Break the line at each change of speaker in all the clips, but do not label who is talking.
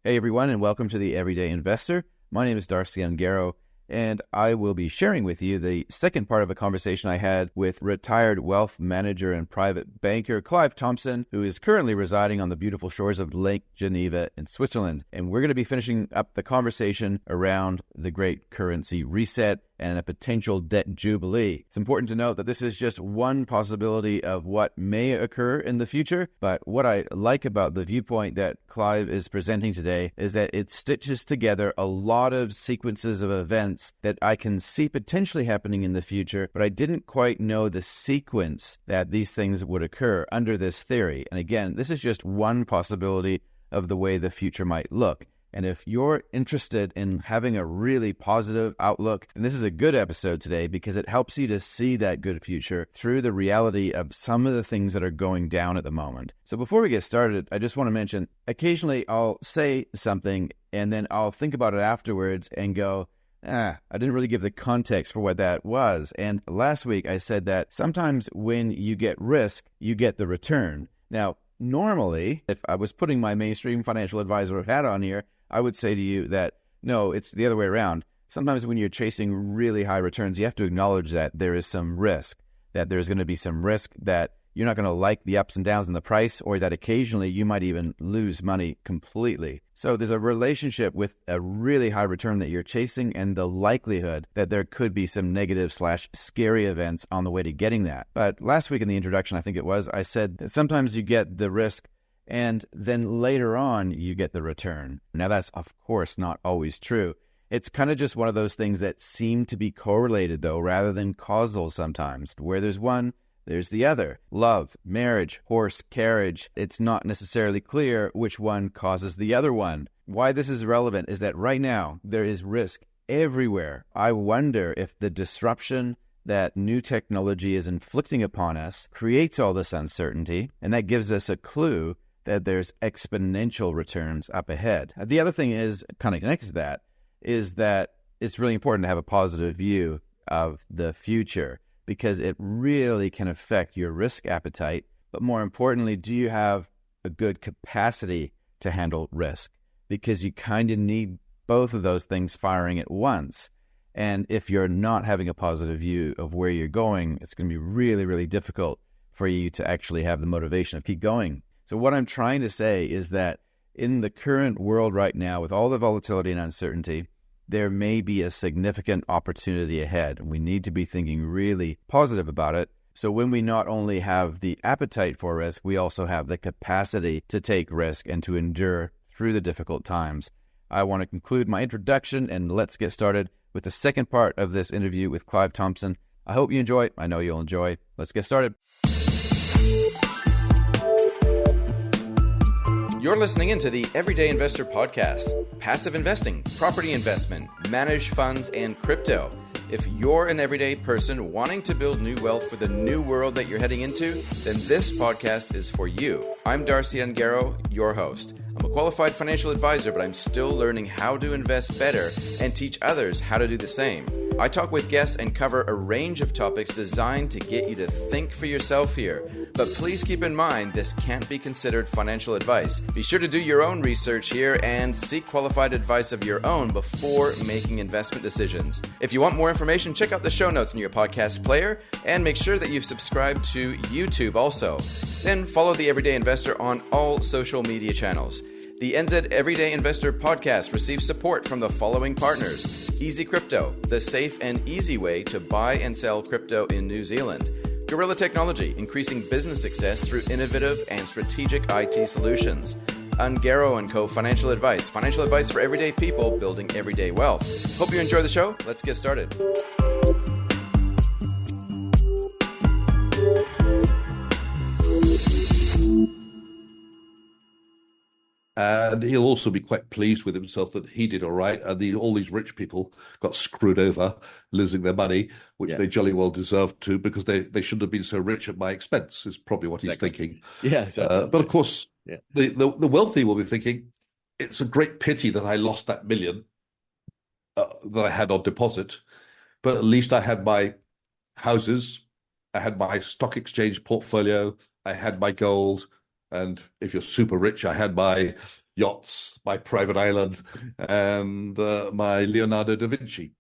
Hey everyone, and welcome to the Everyday Investor. My name is Darcy Ungaro, and I will be sharing with you the second part of a conversation I had with retired wealth manager and private banker Clive Thompson, who is currently residing on the beautiful shores of Lake Geneva in Switzerland. And we're going to be finishing up the conversation around the great currency reset and a potential debt jubilee. It's important to note that this is just one possibility of what may occur in the future, but what I like about the viewpoint that Clive is presenting today is that it stitches together a lot of sequences of events that I can see potentially happening in the future, but I didn't quite know the sequence that these things would occur under this theory. And again, this is just one possibility of the way the future might look. And if you're interested in having a really positive outlook, then this is a good episode today because it helps you to see that good future through the reality of some of the things that are going down at the moment. So before we get started, I just want to mention, occasionally I'll say something and then I'll think about it afterwards and go, I didn't really give the context for what that was. And last week I said that sometimes when you get risk, you get the return. Now, normally, if I was putting my mainstream financial advisor hat on here, I would say to you that, no, it's the other way around. Sometimes when you're chasing really high returns, you have to acknowledge that there is some risk, that there's going to be some risk that you're not going to like the ups and downs in the price, or that occasionally you might even lose money completely. So there's a relationship with a really high return that you're chasing and the likelihood that there could be some negative/scary events on the way to getting that. But last week in the introduction, I think it was, I said that sometimes you get the risk and then later on you get the return. Now that's of course not always true. It's kind of just one of those things that seem to be correlated though, rather than causal sometimes. Where there's one, there's the other. Love, marriage, horse, carriage. It's not necessarily clear which one causes the other one. Why this is relevant is that right now there is risk everywhere. I wonder if the disruption that new technology is inflicting upon us creates all this uncertainty, and that gives us a clue that there's exponential returns up ahead. The other thing is, kind of connected to that, is that it's really important to have a positive view of the future because it really can affect your risk appetite. But more importantly, do you have a good capacity to handle risk? Because you kind of need both of those things firing at once. And if you're not having a positive view of where you're going, it's going to be really, really difficult for you to actually have the motivation to keep going. So what I'm trying to say is that in the current world right now, with all the volatility and uncertainty, there may be a significant opportunity ahead. And we need to be thinking really positive about it. So when we not only have the appetite for risk, we also have the capacity to take risk and to endure through the difficult times. I want to conclude my introduction and let's get started with the second part of this interview with Clive Thompson. I hope you enjoy it. I know you'll enjoy. Let's get started. You're listening into the Everyday Investor Podcast. Passive investing, property investment, managed funds, and crypto. If you're an everyday person wanting to build new wealth for the new world that you're heading into, then this podcast is for you. I'm Darcy Ungaro, your host. I'm a qualified financial advisor, but I'm still learning how to invest better and teach others how to do the same. I talk with guests and cover a range of topics designed to get you to think for yourself here. But please keep in mind, this can't be considered financial advice. Be sure to do your own research here and seek qualified advice of your own before making investment decisions. If you want more information, check out the show notes in your podcast player and make sure that you've subscribed to YouTube also. Then follow the Everyday Investor on all social media channels. The NZ Everyday Investor Podcast receives support from the following partners: Easy Crypto, the safe and easy way to buy and sell crypto in New Zealand; Gorilla Technology, increasing business success through innovative and strategic IT solutions; Ungaro & Co. Financial Advice for everyday people building everyday wealth. Hope you enjoy the show. Let's get started.
And he'll also be quite pleased with himself that he did all right, and all these rich people got screwed over, losing their money, which they jolly well deserved to, because they shouldn't have been so rich at my expense, is probably what he's thinking.
Yeah, exactly.
But of course, the wealthy will be thinking, it's a great pity that I lost that million that I had on deposit, but at least I had my houses, I had my stock exchange portfolio, I had my gold, and if you're super rich, I had my yachts, my private island, and my Leonardo da Vinci.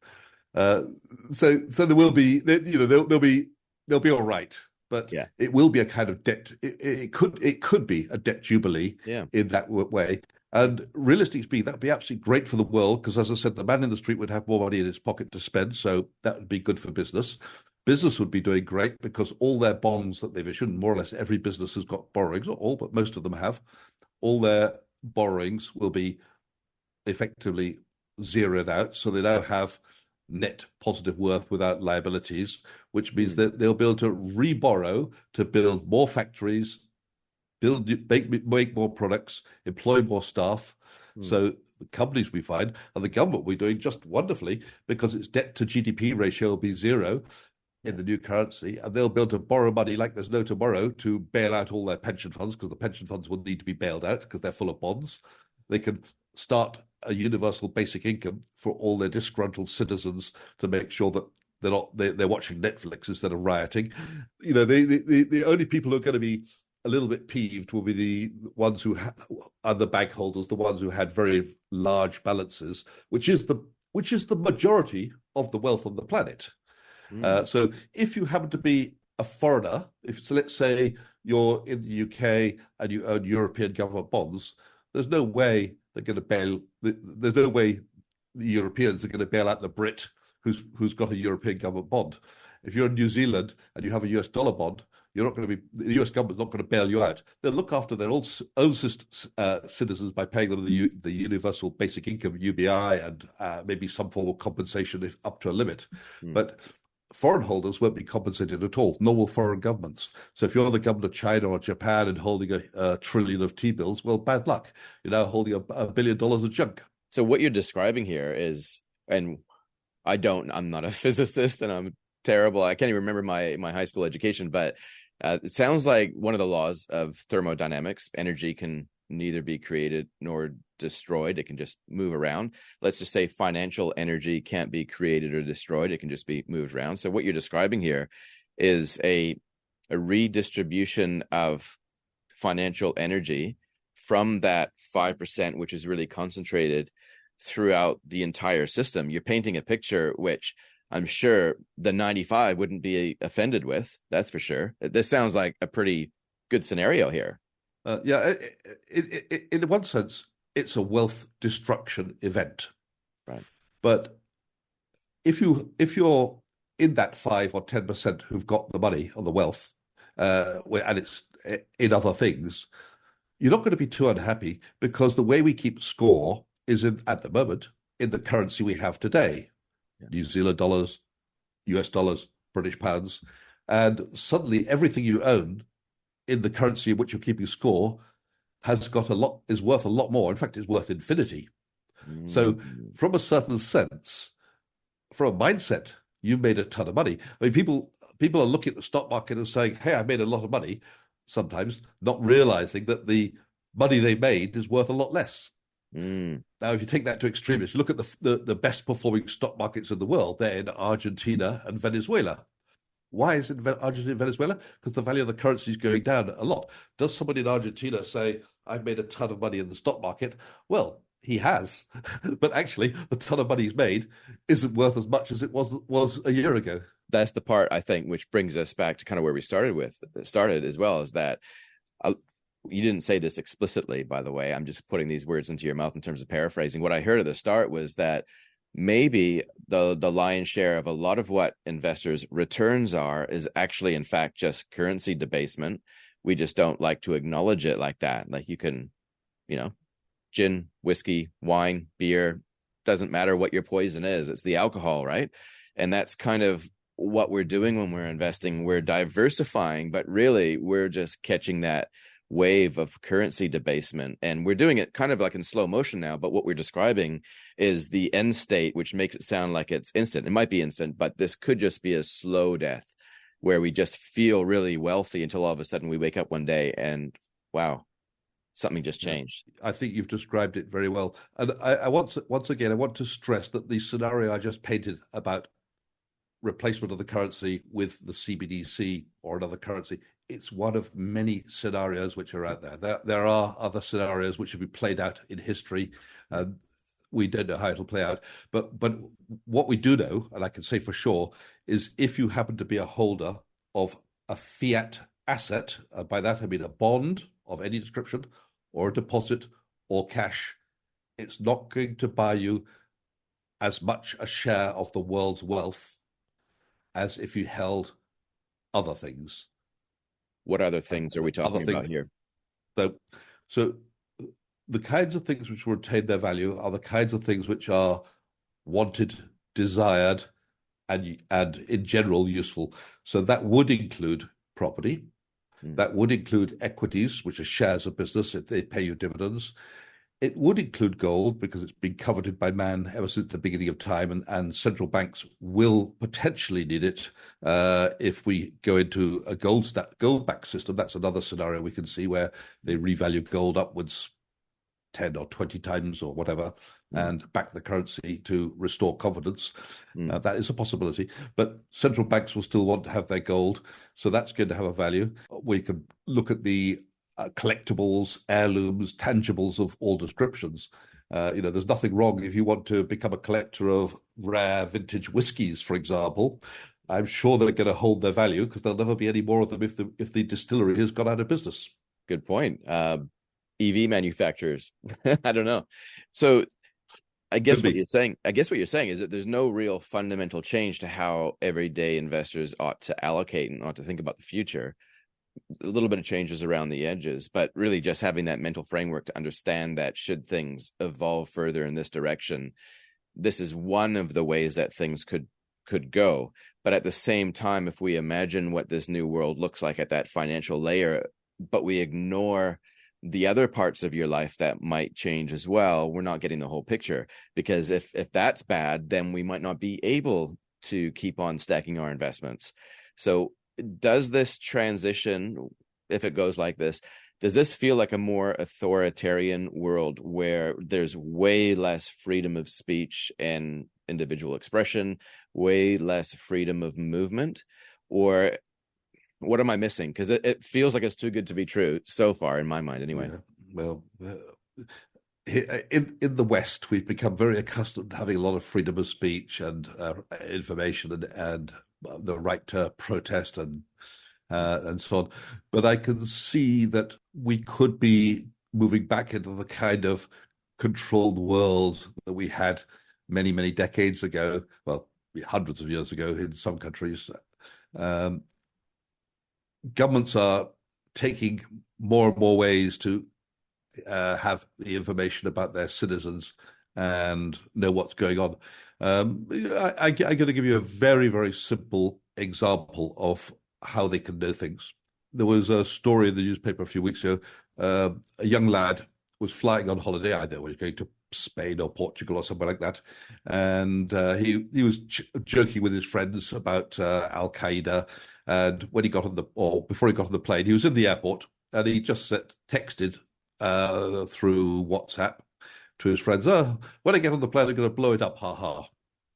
Uh, so there will be, they'll be all right, but
Yeah.
it will be a kind of debt. It could be a debt jubilee
Yeah.
in that way. And realistically speaking, that would be absolutely great for the world because, as I said, the man in the street would have more money in his pocket to spend. So that would be good for business. Business would be doing great because all their bonds that they've issued, more or less every business has got borrowings, not all, but most of them have. All their borrowings will be effectively zeroed out. So they now have net positive worth without liabilities, which means that they'll be able to reborrow to build more factories, make more products, employ more staff. So the companies we find and the government will be doing just wonderfully because its debt to GDP ratio will be zero in the new currency, and they'll be able to borrow money like there's no tomorrow to bail out all their pension funds because the pension funds will need to be bailed out because they're full of bonds. They can start a universal basic income for all their disgruntled citizens to make sure that they're watching Netflix instead of rioting. The only people who are going to be a little bit peeved will be the ones who are the bank holders, the ones who had very large balances, which is the majority of the wealth on the planet. So if you happen to be a foreigner, let's say you're in the UK and you own European government bonds, there's no way they're going to bail. There's no way the Europeans are going to bail out the Brit who's got a European government bond. If you're in New Zealand and you have a US dollar bond, you're not going to be, the US government's not going to bail you out. They'll look after their own citizens by paying them the universal basic income, UBI, and maybe some form of compensation if up to a limit. But foreign holders won't be compensated at all, nor will foreign governments. So if you're the government of China or Japan and holding a trillion of T-bills, well, bad luck. You're now holding $1 billion of junk.
So what you're describing here is, and I'm not a physicist and I'm terrible. I can't even remember my high school education, but it sounds like one of the laws of thermodynamics. Energy can neither be created nor destroyed. It can just move around. Let's just say financial energy can't be created or destroyed. It can just be moved around. So what you're describing here is a redistribution of financial energy from that 5%, which is really concentrated throughout the entire system. You're painting a picture which I'm sure the 95 wouldn't be offended with. That's for sure. This sounds like a pretty good scenario here.
In one sense, it's a wealth destruction event.
Right.
But if you're in that 5 or 10% who've got the money or the wealth, and it's in other things, you're not going to be too unhappy because the way we keep score is at the moment in the currency we have today. Yeah. New Zealand dollars, US dollars, British pounds, and suddenly everything you own in the currency in which you're keeping score is worth a lot more. In fact, it's worth infinity. So from a certain sense, from a mindset, you've made a ton of money. I mean, people are looking at the stock market and saying, hey, I made a lot of money, sometimes not realizing that the money they made is worth a lot less. Now, if you take that to extremes, you look at the best performing stock markets in the world, they're in Argentina and Venezuela. Why is it Argentina and Venezuela? Because the value of the currency is going down a lot. Does somebody in Argentina say, I've made a ton of money in the stock market? Well, he has. But actually, the ton of money he's made isn't worth as much as it was a year ago.
That's the part, I think, which brings us back to kind of where we started as well, is that you didn't say this explicitly, by the way. I'm just putting these words into your mouth in terms of paraphrasing. What I heard at the start was that maybe the lion's share of a lot of what investors' returns are is actually, in fact, just currency debasement. We just don't like to acknowledge it like that. Like you can, gin, whiskey, wine, beer, doesn't matter what your poison is. It's the alcohol, right? And that's kind of what we're doing when we're investing. We're diversifying, but really we're just catching that wave of currency debasement, and we're doing it kind of like in slow motion now. But what we're describing is the end state, which makes it sound like it's instant. It might be instant, but this could just be a slow death where we just feel really wealthy until all of a sudden we wake up one day and wow, something just changed.
I think you've described it very well. And I once again, I want to stress that the scenario I just painted about replacement of the currency with the CBDC or another currency. It's one of many scenarios which are out there. There are other scenarios which have been played out in history. We don't know how it'll play out. But what we do know, and I can say for sure, is if you happen to be a holder of a fiat asset, by that I mean a bond of any description, or a deposit, or cash, it's not going to buy you as much a share of the world's wealth as if you held other things.
What other things are we talking about here?
So the kinds of things which will retain their value are the kinds of things which are wanted, desired, and in general useful. So that would include property. That would include equities, which are shares of business if they pay you dividends. It would include gold because it's been coveted by man ever since the beginning of time, and central banks will potentially need it if we go into a gold-backed system. That's another scenario we can see where they revalue gold upwards 10 or 20 times or whatever and back the currency to restore confidence. That is a possibility. But central banks will still want to have their gold, so that's going to have a value. We can look at the collectibles, heirlooms, tangibles of all descriptions. There's nothing wrong if you want to become a collector of rare vintage whiskies, for example. I'm sure they're going to hold their value because there'll never be any more of them if the distillery has gone out of business.
Good point. EV manufacturers. I don't know. So I guess what you're saying is that there's no real fundamental change to how everyday investors ought to allocate and ought to think about the future. A little bit of changes around the edges, but really just having that mental framework to understand that should things evolve further in this direction, this is one of the ways that things could go. But at the same time, if we imagine what this new world looks like at that financial layer, but we ignore the other parts of your life that might change as well, we're not getting the whole picture. Because if that's bad, then we might not be able to keep on stacking our investments. So does this transition, if it goes like this, does this feel like a more authoritarian world where there's way less freedom of speech and individual expression, way less freedom of movement? Or what am I missing? Because it feels like it's too good to be true so far, in my mind, anyway.
Yeah, well, in the West, we've become very accustomed to having a lot of freedom of speech and information and the right to protest and so on. But I can see that we could be moving back into the kind of controlled world that we had many, many decades ago. Well, hundreds of years ago in some countries. Governments are taking more and more ways to have the information about their citizens and know what's going on. I'm going to give you a very, very simple example of how they can know things. There was a story in the newspaper a few weeks ago. A young lad was flying on holiday, either he was going to Spain or Portugal or somewhere like that, and he was joking with his friends about Al Qaeda. And when he got before he got on the plane, he was in the airport and he just texted through WhatsApp to his friends, when I get on the plane, I'm going to blow it up, ha ha.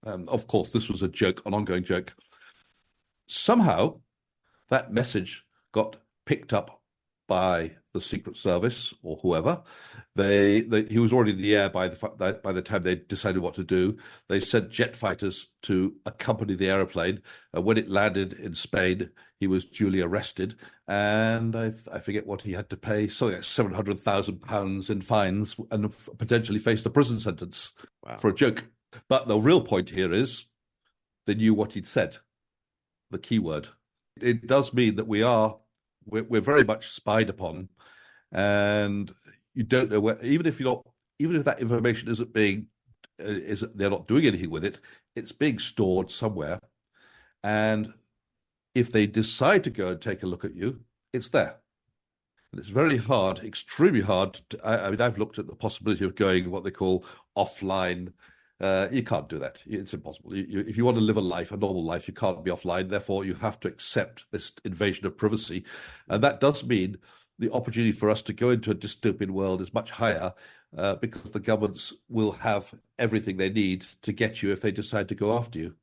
Of course, this was a joke, an ongoing joke. Somehow, that message got picked up by the Secret Service or whoever. He was already in the air by the time they decided what to do. They sent jet fighters to accompany the aeroplane. When it landed in Spain, he was duly arrested, and I forget what he had to pay. So £700,000 in fines and potentially faced a prison sentence for a joke. But the real point here is they knew what he'd said. The key word. It does mean that we're very much spied upon, and you don't know where. Even if that information they're not doing anything with it, it's being stored somewhere, and if they decide to go and take a look at you, it's there. And it's very hard, extremely hard. I've looked at the possibility of going what they call offline. You can't do that. It's impossible. If you want to live a normal life, you can't be offline. Therefore, you have to accept this invasion of privacy. And that does mean the opportunity for us to go into a dystopian world is much higher because the governments will have everything they need to get you if they decide to go after you.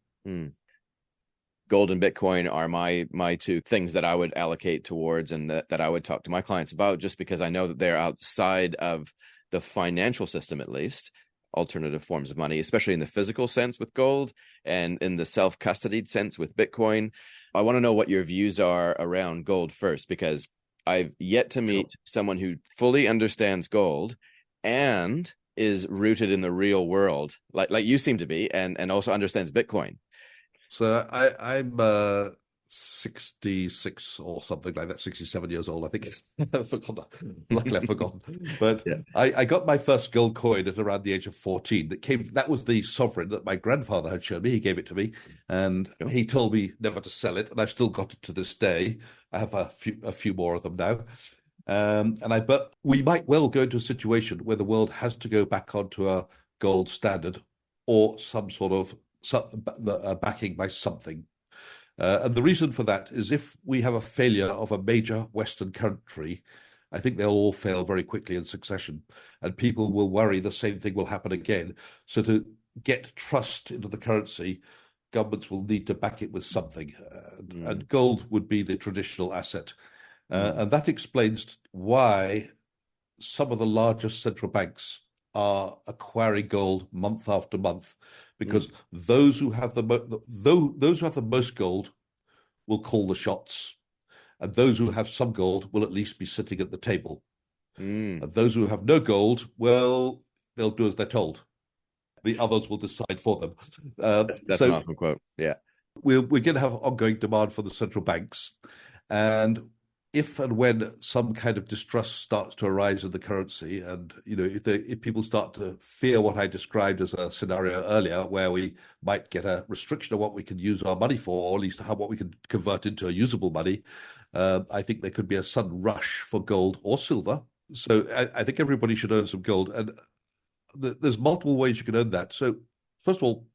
gold and Bitcoin are my two things that I would allocate towards, and that I would talk to my clients about, just because I know that they're outside of the financial system, at least, alternative forms of money, especially in the physical sense with gold and in the self-custodied sense with Bitcoin. I want to know what your views are around gold first, because I've yet to meet someone who fully understands gold and is rooted in the real world, like you seem to be, and also understands Bitcoin.
So I'm 66 or something like that, 67 years old, I think. I've forgotten. Luckily, I've forgotten. But
Yeah.
I got my first gold coin at around the age of 14. That was the sovereign that my grandfather had shown me. He gave it to me, and he told me never to sell it, and I've still got it to this day. I have a few more of them now. But we might well go into a situation where the world has to go back onto a gold standard or some sort of backing by something. And the reason for that is if we have a failure of a major Western country, I think they'll all fail very quickly in succession, and people will worry the same thing will happen again. So to get trust into the currency, governments will need to back it with something, and gold would be the traditional asset. And that explains why some of the largest central banks are acquiring gold month after month, because those who have the most gold will call the shots, and those who have some gold will at least be sitting at the table. And those who have no gold, well, they'll do as they're told. The others will decide for them.
That's an awesome quote. Yeah,
we're going to have ongoing demand for the central banks, and if and when some kind of distrust starts to arise in the currency, and if people start to fear what I described as a scenario earlier, where we might get a restriction of what we can use our money for, or at least what we can convert into a usable money, I think there could be a sudden rush for gold or silver. So I think everybody should own some gold, and there's multiple ways you can own that. So first of all,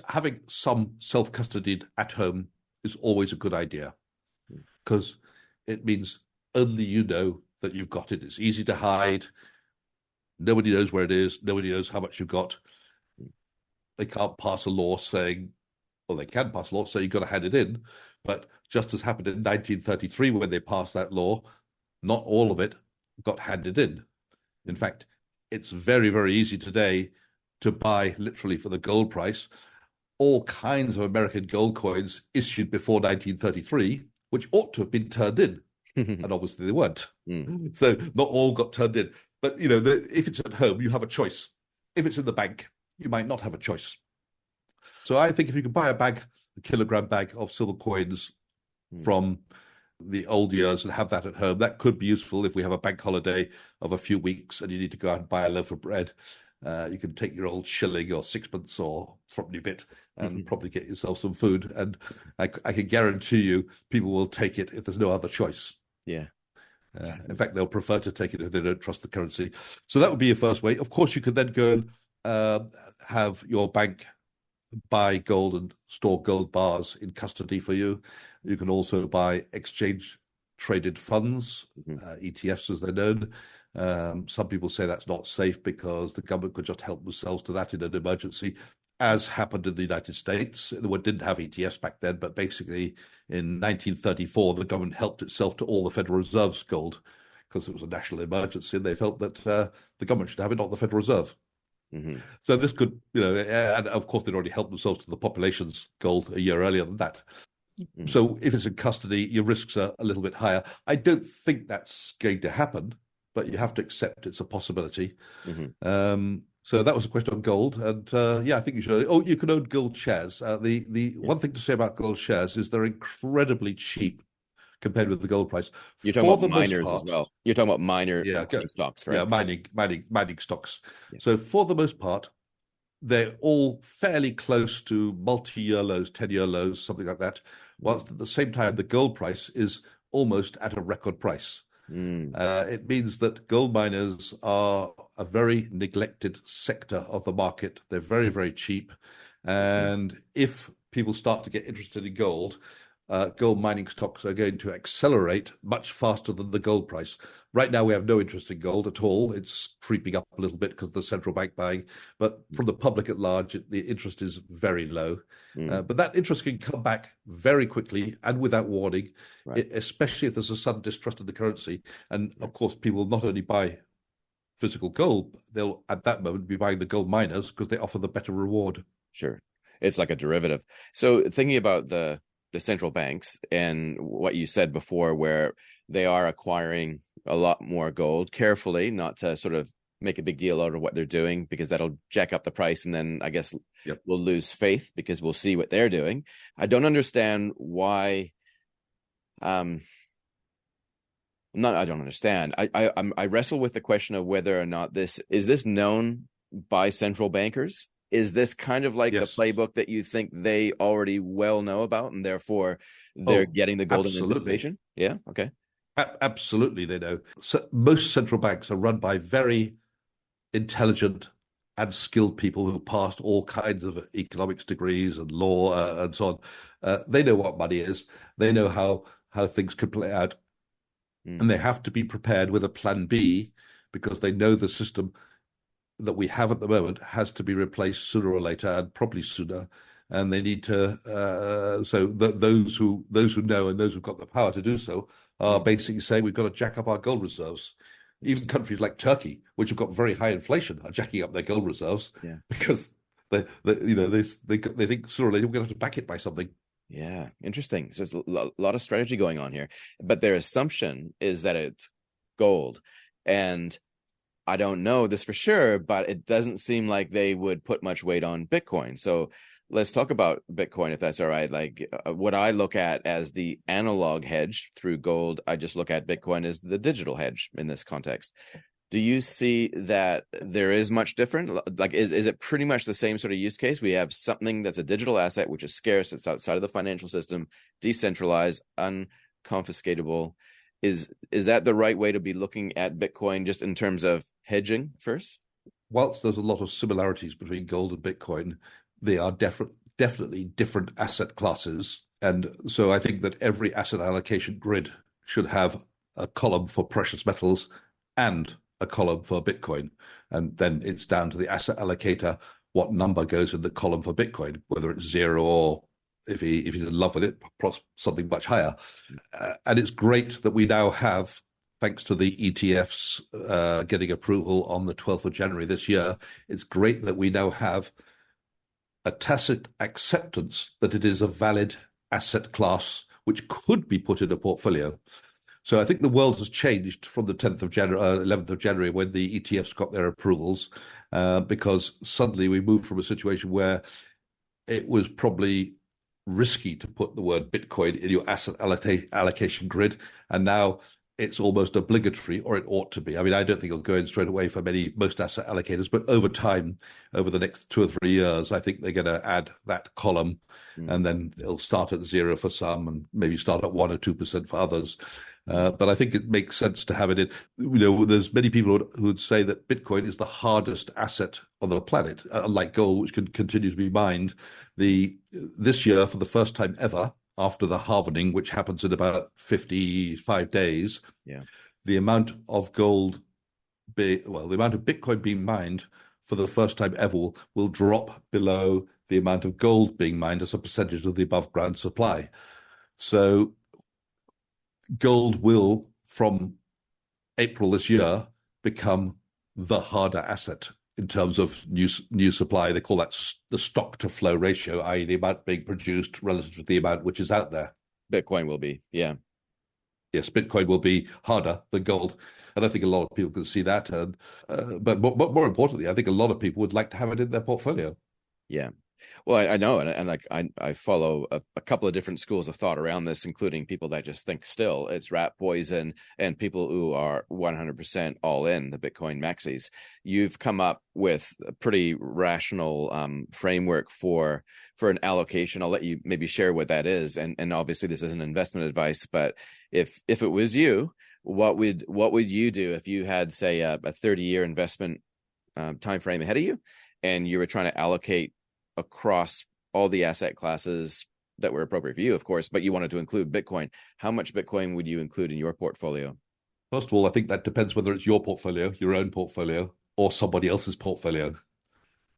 having some self-custodied at home is always a good idea, because it means only you know that you've got it. It's easy to hide. Nobody knows where it is. Nobody knows how much you've got. They can't pass a law saying, well, they can pass a law saying you've got to hand it in. But just as happened in 1933 when they passed that law, not all of it got handed in. In fact, it's very, very easy today to buy, literally for the gold price, all kinds of American gold coins issued before 1933, which ought to have been turned in, and obviously they weren't. So not all got turned in. But if it's at home, you have a choice. If it's in the bank, you might not have a choice. So I think if you can buy a kilogram bag of silver coins from the old years and have that at home, that could be useful if we have a bank holiday of a few weeks and you need to go out and buy a loaf of bread. You can take your old shilling or sixpence or threepenny bit and probably get yourself some food. And I can guarantee you people will take it if there's no other choice.
Yeah.
In fact, they'll prefer to take it if they don't trust the currency. So that would be your first way. Of course, you could then go and have your bank buy gold and store gold bars in custody for you. You can also buy exchange-traded funds, ETFs as they're known. Some people say that's not safe because the government could just help themselves to that in an emergency, as happened in the United States. They didn't have ETFs back then, but basically in 1934, the government helped itself to all the Federal Reserve's gold because it was a national emergency, and they felt that the government should have it, not the Federal Reserve. So this could, and of course they'd already helped themselves to the population's gold a year earlier than that. So if it's in custody, your risks are a little bit higher. I don't think that's going to happen, but you have to accept it's a possibility. So that was a question on gold, and I think you should. Oh, you can own gold shares. The one thing to say about gold shares is they're incredibly cheap compared with the gold price.
You're talking about miners as well. You're talking about mining stocks, right?
Yeah, mining stocks. Yeah. So for the most part, they're all fairly close to multi-year lows, 10-year lows, something like that. Whilst at the same time, the gold price is almost at a record price. It means that gold miners are a very neglected sector of the market. They're very, very cheap. And if people start to get interested in gold, gold mining stocks are going to accelerate much faster than the gold price. Right now, we have no interest in gold at all. It's creeping up a little bit because of the central bank buying. But from the public at large, the interest is very low. But that interest can come back very quickly and without warning, especially if there's a sudden distrust in the currency. And of course, people will not only buy physical gold, they'll at that moment be buying the gold miners because they offer the better reward.
Sure. It's like a derivative. So thinking about the central banks and what you said before, where they are acquiring a lot more gold carefully, not to sort of make a big deal out of what they're doing, because that'll jack up the price. And then I guess we'll lose faith because we'll see what they're doing. I don't understand why. I don't understand. I wrestle with the question of whether or not this is known by central bankers. Is this kind of like the playbook that you think they already well know about, and therefore they're getting the golden anticipation? Yeah. Okay.
Absolutely, they know. So most central banks are run by very intelligent and skilled people who passed all kinds of economics degrees and law and so on. They know what money is. They know how things could play out. And they have to be prepared with a plan B, because they know the system that we have at the moment has to be replaced sooner or later, and probably sooner. And they need to. Those who know and those who've got the power to do so are basically saying we've got to jack up our gold reserves. Even countries like Turkey, which have got very high inflation, are jacking up their gold reserves because they think sooner or later we're going to have to back it by something.
Yeah, interesting. So there's a lot of strategy going on here, but their assumption is that it's gold. And I don't know this for sure, but it doesn't seem like they would put much weight on Bitcoin. So let's talk about Bitcoin, if that's all right. Like what I look at as the analog hedge through gold, I just look at Bitcoin as the digital hedge in this context. Do you see that there is much different? Like, is it pretty much the same sort of use case? We have something that's a digital asset, which is scarce. It's outside of the financial system, decentralized, unconfiscatable. Is that the right way to be looking at Bitcoin, just in terms of hedging first?
Whilst there's a lot of similarities between gold and Bitcoin, they are definitely different asset classes. And so I think that every asset allocation grid should have a column for precious metals and a column for Bitcoin. And then it's down to the asset allocator what number goes in the column for Bitcoin, whether it's zero or, if he's in love with it, something much higher. And it's great that we now have, thanks to the ETFs getting approval on the 12th of January this year, it's great that we now have a tacit acceptance that it is a valid asset class which could be put in a portfolio. So I think the world has changed from the 10th of January, 11th of January, when the ETFs got their approvals, because suddenly we moved from a situation where it was probably risky to put the word Bitcoin in your asset allocation grid, and now it's almost obligatory, or it ought to be. I mean, I don't think it'll go in straight away for most asset allocators, but over time, over the next 2 or 3 years, I think they're going to add that column, and then it'll start at zero for some and maybe start at 1 or 2% for others. But I think it makes sense to have it in. There's many people who would say that Bitcoin is the hardest asset on the planet, unlike gold, which can continue to be mined. This year, for the first time ever, after the halvening, which happens in about 55 days, the amount of the amount of Bitcoin being mined for the first time ever will drop below the amount of gold being mined as a percentage of the above ground supply. So gold will, from April this year, become the harder asset in terms of new supply. They call that the stock to flow ratio, i.e. the amount being produced relative to the amount which is out there.
Bitcoin will be, yeah.
Yes, Bitcoin will be harder than gold. And I think a lot of people can see that. But more importantly, I think a lot of people would like to have it in their portfolio.
Yeah. Well, I know, and like I follow a couple of different schools of thought around this, including people that just think still it's rat poison, and people who are 100% all in the Bitcoin maxis. You've come up with a pretty rational framework for an allocation. I'll let you maybe share what that is, and obviously this isn't investment advice, but if it was you, what would you do if you had, say, a 30-year investment time frame ahead of you, and you were trying to allocate across all the asset classes that were appropriate for you, of course, but you wanted to include Bitcoin. How much Bitcoin would you include in your portfolio?
First of all, I think that depends whether it's your portfolio, your own portfolio, or somebody else's portfolio.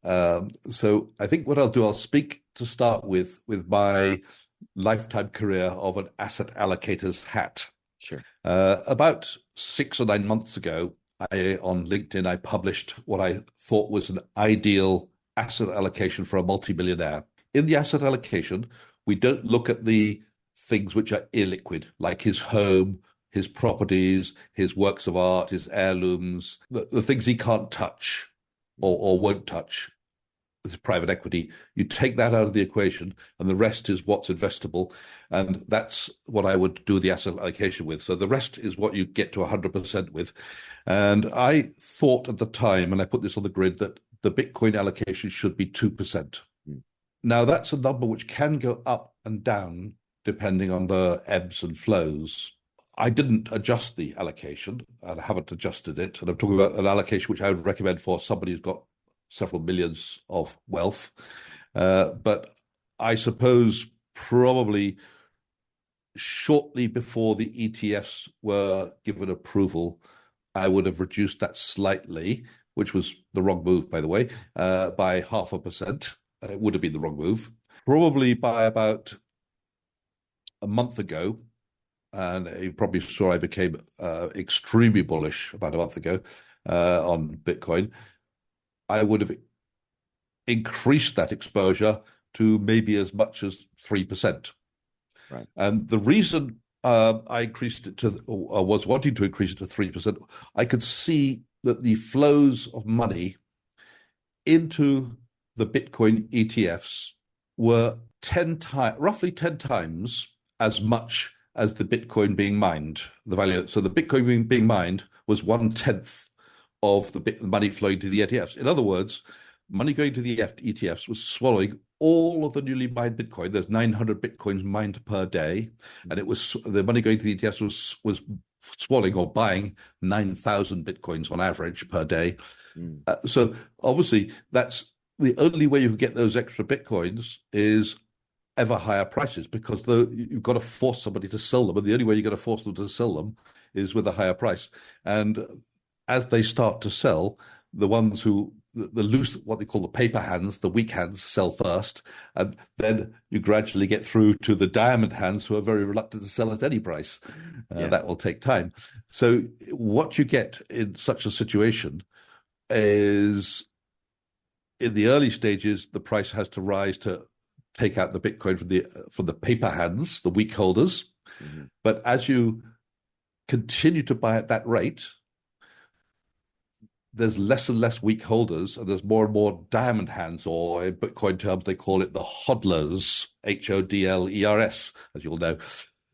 So I think what I'll do, I'll speak to start with my lifetime career of an asset allocator's hat.
Sure.
About 6 or 9 months ago, on LinkedIn, I published what I thought was an ideal asset allocation for a multimillionaire. In the asset allocation, we don't look at the things which are illiquid, like his home, his properties, his works of art, his heirlooms, the things he can't touch or won't touch. His private equity, you take that out of the equation, and the rest is what's investable, and that's what I would do the asset allocation with. So the rest is what you get to 100% with. And I thought at the time, and I put this on the grid, that the Bitcoin allocation should be 2%. Now, that's a number which can go up and down depending on the ebbs and flows. I didn't adjust the allocation, and I haven't adjusted it. And I'm talking about an allocation which I would recommend for somebody who's got several millions of wealth. But I suppose probably shortly before the ETFs were given approval, I would have reduced that slightly, which was the wrong move, by the way, by 0.5%. It would have been the wrong move. Probably by about a month ago, and you probably saw I became extremely bullish about a month ago on Bitcoin, I would have increased that exposure to maybe as much as 3%.
Right.
And the reason I increased it to, or was wanting to increase it to 3%, I could see that the flows of money into the Bitcoin ETFs were roughly 10 times as much as the Bitcoin being mined, the value. So the Bitcoin being mined was 1/10 of the money flowing to the ETFs. In other words, money going to the ETFs was swallowing all of the newly mined Bitcoin. There's 900 Bitcoins mined per day, and it was the money going to the ETFs was swallowing or buying 9,000 Bitcoins on average per day. So obviously, that's the only way you can get those extra Bitcoins is ever higher prices, because you've got to force somebody to sell them, and the only way you're going to force them to sell them is with a higher price. And as they start to sell, the ones who the loose, what they call the paper hands, the weak hands, sell first, and then you gradually get through to the diamond hands who are very reluctant to sell at any price. That will take time. So what you get in such a situation is, in the early stages, the price has to rise to take out the Bitcoin from the paper hands, the weak holders. Mm-hmm. But as you continue to buy at that rate, there's less and less weak holders, and there's more and more diamond hands, or in Bitcoin terms, they call it the hodlers, HODLERS, as you'll know.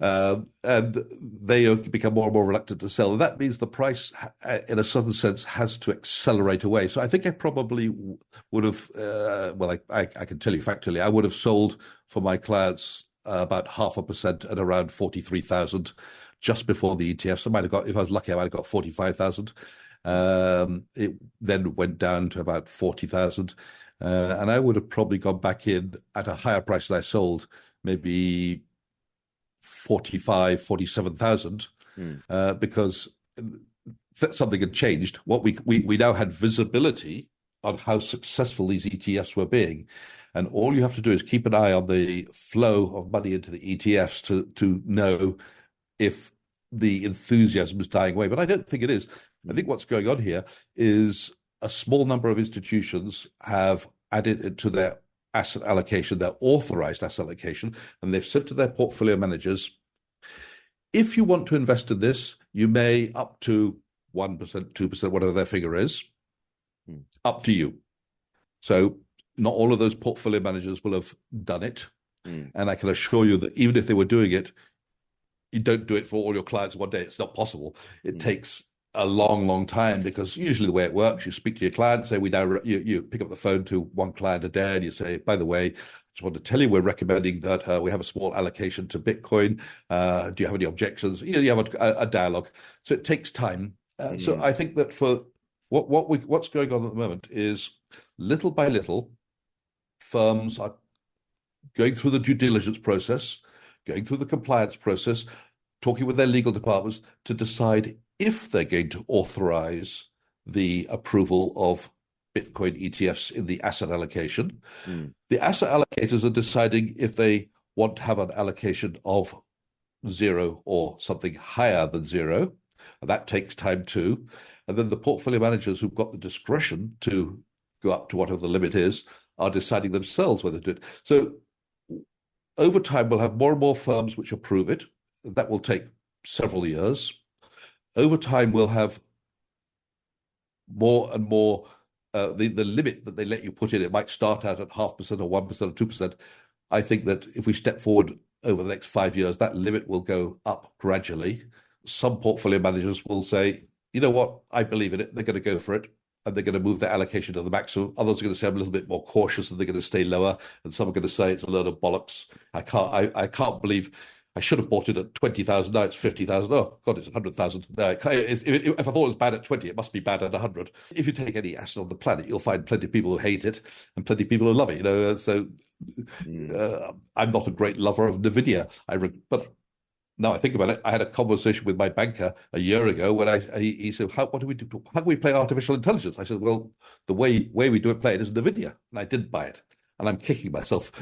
And they become more and more reluctant to sell. And that means the price, in a certain sense, has to accelerate away. So I think I probably would have, I can tell you factually, I would have sold for my clients about 0.5% at around 43,000 just before the ETFs. I might have got, if I was lucky, I might have got 45,000. It then went down to about 40,000. And I would have probably gone back in at a higher price than I sold, maybe 47,000, because something had changed. What we now had visibility on how successful these ETFs were being, and all you have to do is keep an eye on the flow of money into the ETFs to know if the enthusiasm is dying away. But I don't think it is. I think what's going on here is a small number of institutions have added it to their asset allocation, their authorized asset allocation, and they've said to their portfolio managers, if you want to invest in this, you may up to 1%, 2%, whatever their figure is, up to you. So not all of those portfolio managers will have done it. And I can assure you that even if they were doing it, you don't do it for all your clients one day. It's not possible. It takes a long, long time, because usually the way it works, you speak to your client, say you pick up the phone to one client a day, and you say, by the way, I just want to tell you, we're recommending that we have a small allocation to Bitcoin. Do you have any objections? You have a dialogue. So it takes time. So I think that for what's going on at the moment is, little by little, firms are going through the due diligence process, going through the compliance process, talking with their legal departments to decide if they're going to authorize the approval of Bitcoin ETFs in the asset allocation. The asset allocators are deciding if they want to have an allocation of 0 or something higher than 0. And that takes time too. And then the portfolio managers who've got the discretion to go up to whatever the limit is are deciding themselves whether to do it. So over time, we'll have more and more firms which approve it. That will take several years. Over time, we'll have more and more. The limit that they let you put in, it might start out at 0.5% or 1% or 2%. I think that if we step forward over the next 5 years, that limit will go up gradually. Some portfolio managers will say, you know what, I believe in it. They're going to go for it, and they're going to move their allocation to the maximum. Others are going to say I'm a little bit more cautious, and they're going to stay lower. And some are going to say it's a load of bollocks. I can't believe I should have bought it at 20,000. Now it's 50,000. Oh God, it's 100,000. No, if I thought it was bad at 20, it must be bad at 100. If you take any asset on the planet, you'll find plenty of people who hate it and plenty of people who love it. I'm not a great lover of Nvidia. But now I think about it, I had a conversation with my banker a year ago when he said, what do we do? How can we play artificial intelligence? I said, well, the way we do it, play it is Nvidia. And I didn't buy it. And I'm kicking myself.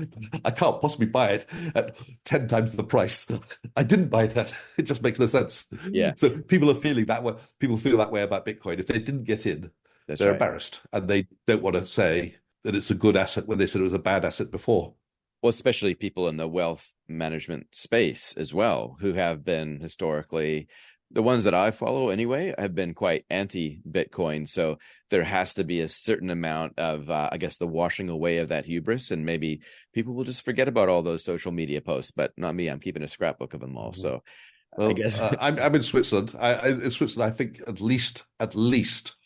I can't possibly buy it at 10 times the price. I didn't buy that. It just makes no sense.
Yeah.
So people are feeling that way. People feel that way about Bitcoin. If they didn't get in, they're embarrassed. And they don't want to say that it's a good asset when they said it was a bad asset before.
Well, especially people in the wealth management space as well, who have been historically, the ones that I follow anyway, have been quite anti-Bitcoin. So there has to be a certain amount of, I guess, the washing away of that hubris. And maybe people will just forget about all those social media posts, but not me. I'm keeping a scrapbook of them all. So
well,
I guess
I'm in Switzerland. In Switzerland, I think at least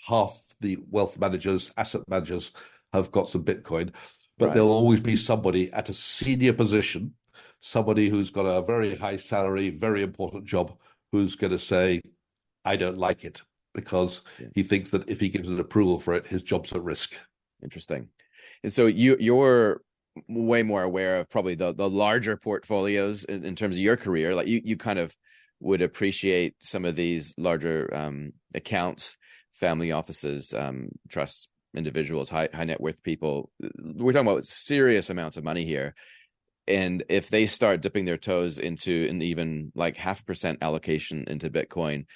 half the wealth managers, asset managers have got some Bitcoin. But there'll always be somebody at a senior position, somebody who's got a very high salary, very important job, who's going to say, I don't like it, because he thinks that if he gives an approval for it, his job's at risk.
Interesting. And so you're way more aware of probably the larger portfolios in terms of your career. Like you kind of would appreciate some of these larger accounts, family offices, trusts, individuals, high net worth people. We're talking about serious amounts of money here. And if they start dipping their toes into an even like 0.5% allocation into Bitcoin,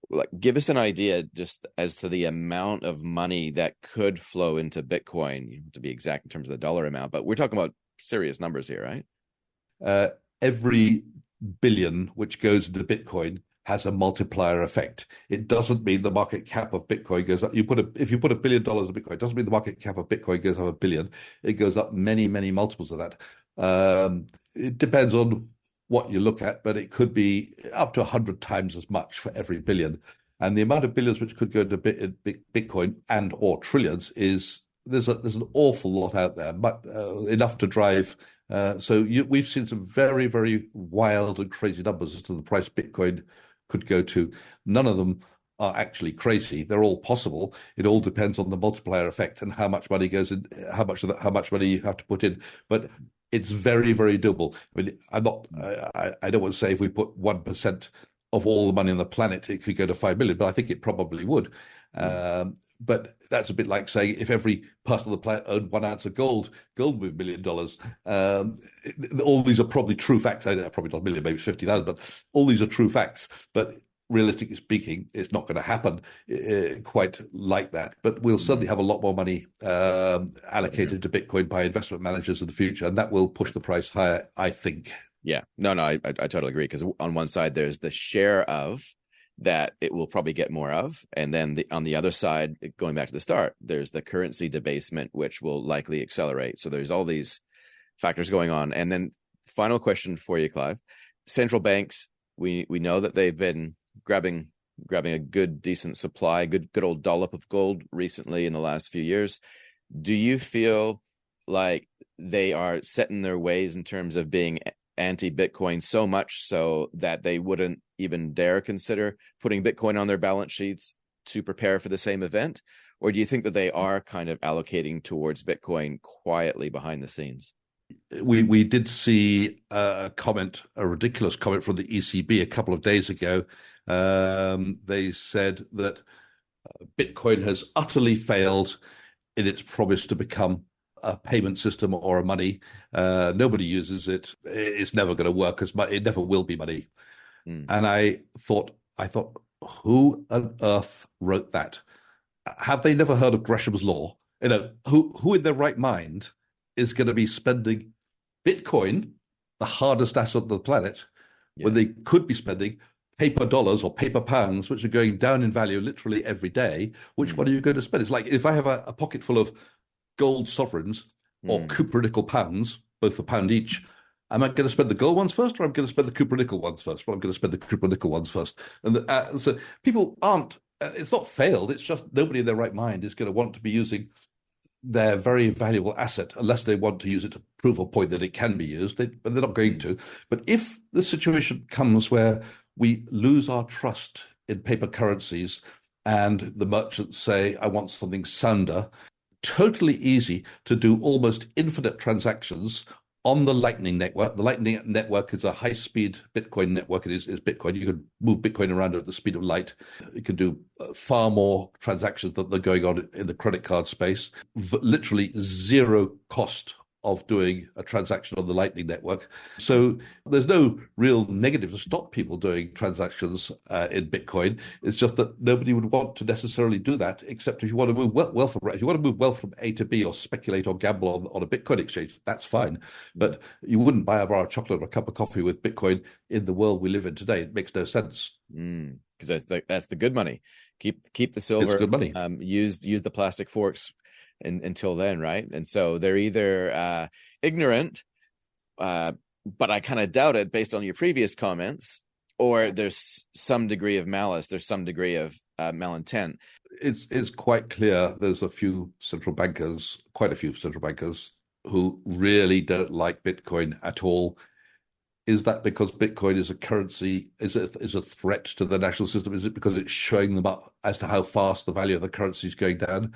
like give us an idea just as to the amount of money that could flow into Bitcoin, to be exact in terms of the dollar amount, but we're talking about serious numbers here, right?
Every billion which goes into Bitcoin has a multiplier effect. It doesn't mean the market cap of Bitcoin goes up. If you put $1 billion in Bitcoin, it doesn't mean the market cap of Bitcoin goes up $1 billion. It goes up many, many multiples of that. It depends on what you look at, but it could be up to 100 times as much for every billion. And the amount of billions which could go into Bitcoin and or trillions is there's an awful lot out there, but enough to drive. We've seen some very, very wild and crazy numbers as to the price Bitcoin could go to. None of them are actually crazy. They're all possible. It all depends on the multiplier effect and how much money goes in, how much money you have to put in. But it's very, very doable. I mean, I don't want to say if we put 1% of all the money on the planet, it could go to 5 million, but I think it probably would. But that's a bit like saying if every person on the planet owned 1 ounce of gold would be $1 million. All these are probably true facts. I know, probably not a million, maybe 50,000, but all these are true facts. But realistically speaking, it's not going to happen quite like that. But we'll certainly have a lot more money allocated to Bitcoin by investment managers in the future, and that will push the price higher, I think.
Yeah, no, I totally agree. Because on one side, there's the share of that it will probably get more of. And then on the other side, going back to the start, there's the currency debasement, which will likely accelerate. So there's all these factors going on. And then final question for you, Clive. Central banks, we know that they've been grabbing a good, decent supply, good old dollop of gold recently in the last few years. Do you feel like they are set in their ways in terms of being anti-Bitcoin so much so that they wouldn't even dare consider putting Bitcoin on their balance sheets to prepare for the same event? Or do you think that they are kind of allocating towards Bitcoin quietly behind the scenes?
We did see a ridiculous comment from the ECB a couple of days ago. They said that Bitcoin has utterly failed in its promise to become a payment system or a money. Nobody uses it. It's never going to work as money. It never will be money. And I thought, who on earth wrote that? Have they never heard of Gresham's law? Who in their right mind is going to be spending Bitcoin, the hardest asset on the planet, when they could be spending paper dollars or paper pounds, which are going down in value literally every day? Which one are you going to spend? It's like if I have a pocket full of gold sovereigns or Cooper nickel pounds, both a pound each, am I going to spend the gold ones first, or am I going to spend the Cooper nickel ones first? Well, I'm going to spend the Cooper nickel ones first. And so people aren't, it's not failed, it's just nobody in their right mind is going to want to be using their very valuable asset unless they want to use it to prove a point that it can be used. They're not going to. But if the situation comes where we lose our trust in paper currencies and the merchants say, I want something sounder, totally easy to do almost infinite transactions on the Lightning Network. The Lightning Network is a high-speed Bitcoin network. It is Bitcoin. You can move Bitcoin around at the speed of light. You can do far more transactions than are going on in the credit card space. Literally zero cost of doing a transaction on the Lightning Network. So there's no real negative to stop people doing transactions in Bitcoin. It's just that nobody would want to necessarily do that, except if you want to move wealth. If you want to move wealth from A to B or speculate or gamble on a Bitcoin exchange, that's fine. But you wouldn't buy a bar of chocolate or a cup of coffee with Bitcoin in the world we live in today. It makes no sense.
Because that's the good money. Keep the silver.
It's good money.
Use the plastic forks until then, right? And so they're either ignorant, but I kind of doubt it based on your previous comments, or there's some degree of malice, there's some degree of malintent.
It's quite clear there's quite a few central bankers who really don't like Bitcoin at all. Is that because Bitcoin is a currency, is a threat to the national system? Is it because it's showing them up as to how fast the value of the currency is going down?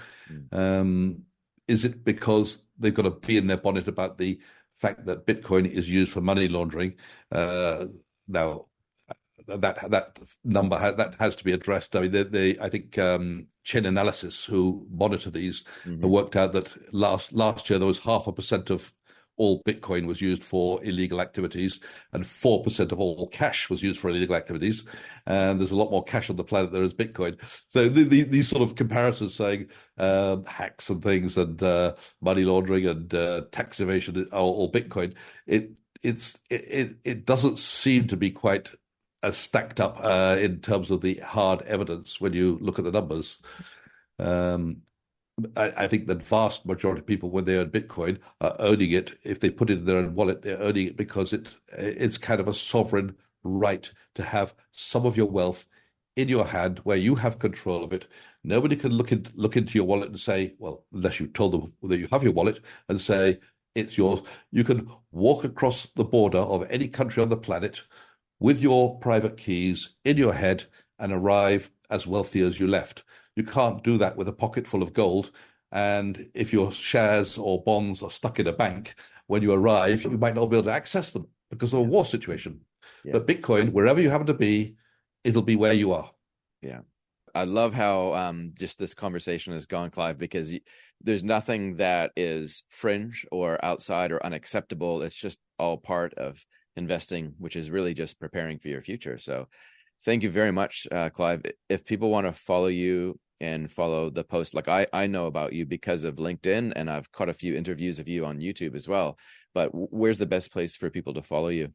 Is it because they've got a bee in their bonnet about the fact that Bitcoin is used for money laundering? Now, that number that has to be addressed. I mean, I think Chain Analysis, who monitor these, have worked out that last year there was 0.5% of all Bitcoin was used for illegal activities, and 4% of all cash was used for illegal activities. And there's a lot more cash on the planet than there is Bitcoin. So these sort of comparisons saying hacks and things and money laundering and tax evasion are all Bitcoin, it doesn't seem to be quite as stacked up in terms of the hard evidence when you look at the numbers. I think the vast majority of people, when they earn Bitcoin, are owning it. If they put it in their own wallet, they're owning it because it's kind of a sovereign right to have some of your wealth in your hand where you have control of it. Nobody can look into your wallet and say, well, unless you told them that you have your wallet, and say it's yours. You can walk across the border of any country on the planet with your private keys in your head and arrive as wealthy as you left. You can't do that with a pocket full of gold. And if your shares or bonds are stuck in a bank, when you arrive, you might not be able to access them because of a war situation. But Bitcoin, wherever you happen to be, it'll be where you are.
Yeah. I love how just this conversation has gone, Clive, because there's nothing that is fringe or outside or unacceptable. It's just all part of investing, which is really just preparing for your future. So thank you very much, Clive. If people want to follow you and follow the post, like I know about you because of LinkedIn, and I've caught a few interviews of you on YouTube as well. But where's the best place for people to follow you?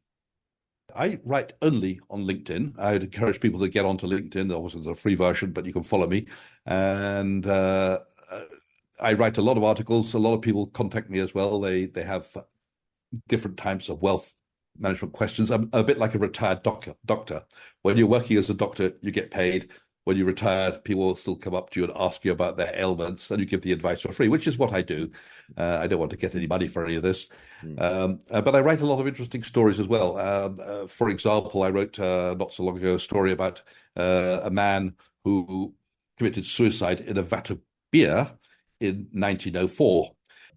I write only on LinkedIn. I'd encourage people to get onto LinkedIn. Obviously, there's a free version, but you can follow me. And I write a lot of articles. A lot of people contact me as well. They have different types of wealth management questions. I'm a bit like a retired doctor. When you're working as a doctor, you get paid. When you're retired, people will still come up to you and ask you about their ailments, and you give the advice for free, which is what I do. I don't want to get any money for any of this. But I write a lot of interesting stories as well. For example, I wrote not so long ago a story about a man who committed suicide in a vat of beer in 1904.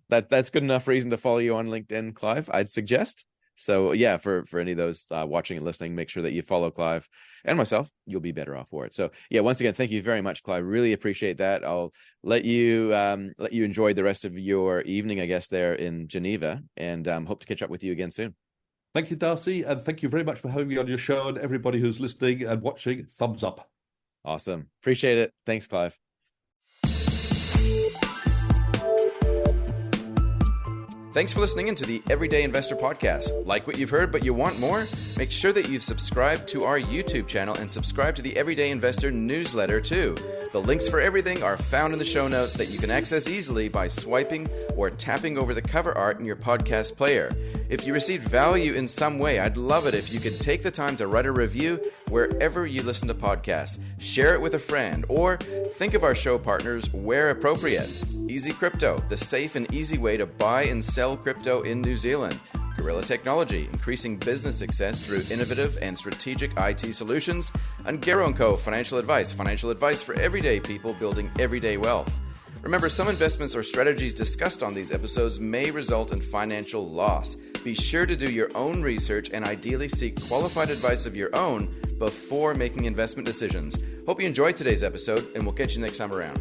That's good enough reason to follow you on LinkedIn, Clive, I'd suggest. So yeah, for any of those watching and listening, make sure that you follow Clive and myself. You'll be better off for it. So yeah, once again, thank you very much, Clive. Really appreciate that. I'll let you enjoy the rest of your evening, I guess, there in Geneva, and hope to catch up with you again soon.
Thank you, Darcy, and thank you very much for having me on your show. And everybody who's listening and watching, thumbs up.
Awesome. Appreciate it. Thanks, Clive. Thanks for listening into the Everyday Investor Podcast. Like what you've heard, but you want more? Make sure that you've subscribed to our YouTube channel and subscribe to the Everyday Investor newsletter too. The links for everything are found in the show notes that you can access easily by swiping or tapping over the cover art in your podcast player. If you received value in some way, I'd love it if you could take the time to write a review wherever you listen to podcasts. Share it with a friend, or think of our show partners where appropriate. Easy Crypto, the safe and easy way to buy and sell crypto in New Zealand. Gorilla Technology, increasing business success through innovative and strategic IT solutions. And Ungaro & Co. Financial advice for everyday people building everyday wealth. Remember, some investments or strategies discussed on these episodes may result in financial loss. Be sure to do your own research and ideally seek qualified advice of your own before making investment decisions. Hope you enjoyed today's episode, and we'll catch you next time around.